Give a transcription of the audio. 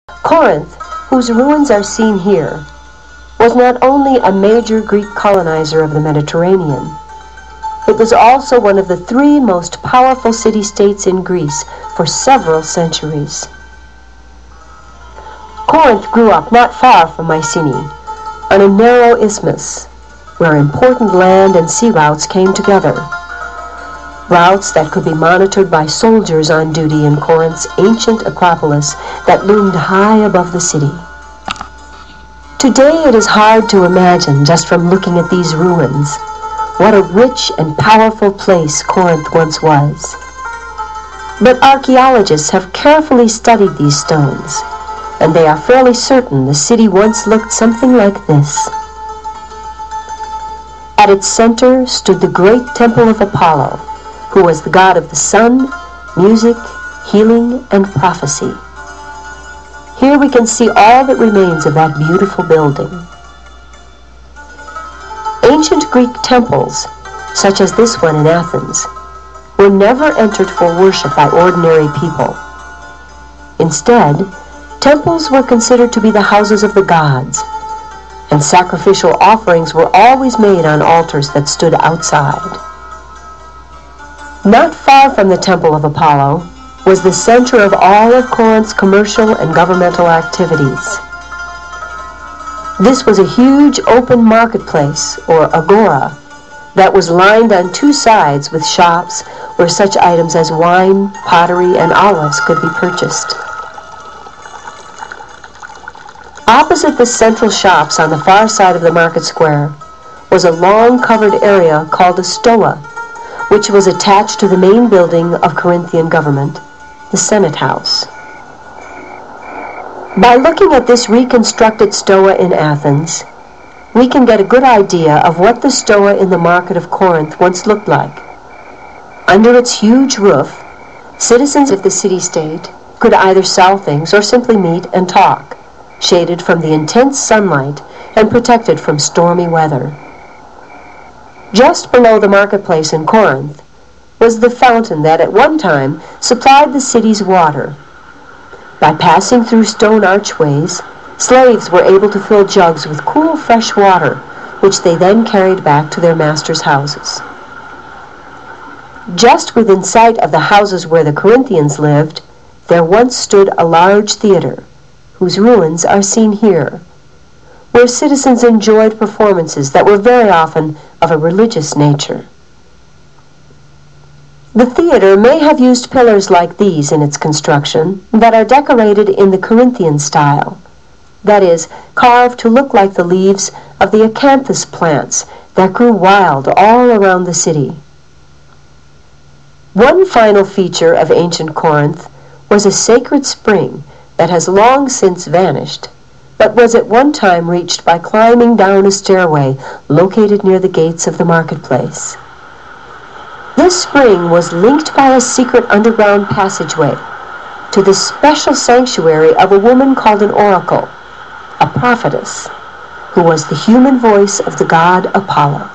Corinth, whose ruins are seen here, was not only a major Greek colonizer of the Mediterranean, it was also one of the three most powerful city-states in Greece for several centuries. Corinth grew up not far from Mycenae, on a narrow isthmus, where important land and sea routes came together. Routes that could be monitored by soldiers on duty in Corinth's ancient acropolis that loomed high above the city. Today it is hard to imagine, just from looking at these ruins, what a rich and powerful place Corinth once was. But archaeologists have carefully studied these stones, and they are fairly certain the city once looked something like this. At its center stood the great temple of Apollo, who was the god of the sun, music, healing, and prophecy. Here we can see all that remains of that beautiful building. Ancient Greek temples, such as this one in Athens, were never entered for worship by ordinary people. Instead, temples were considered to be the houses of the gods, and sacrificial offerings were always made on altars that stood outside. Not far from the Temple of Apollo was the center of all of Corinth's commercial and governmental activities. This was a huge open marketplace, or agora, that was lined on two sides with shops where such items as wine, pottery, and olives could be purchased. Opposite the central shops on the far side of the market square was a long covered area called a stoa, which was attached to the main building of Corinthian government, the Senate House. By looking at this reconstructed stoa in Athens, we can get a good idea of what the stoa in the market of Corinth once looked like. Under its huge roof, citizens of the city-state could either sell things or simply meet and talk, shaded from the intense sunlight and protected from stormy weather. Just below the marketplace in Corinth was the fountain that at one time supplied the city's water. By passing through stone archways, slaves were able to fill jugs with cool, fresh water, which they then carried back to their masters' houses. Just within sight of the houses where the Corinthians lived, there once stood a large theater, whose ruins are seen here, where citizens enjoyed performances that were very often of a religious nature. The theater may have used pillars like these in its construction that are decorated in the Corinthian style, that is, carved to look like the leaves of the acanthus plants that grew wild all around the city. One final feature of ancient Corinth was a sacred spring that has long since vanished, but was at one time reached by climbing down a stairway located near the gates of the marketplace. This spring was linked by a secret underground passageway to the special sanctuary of a woman called an oracle, a prophetess, who was the human voice of the god Apollo.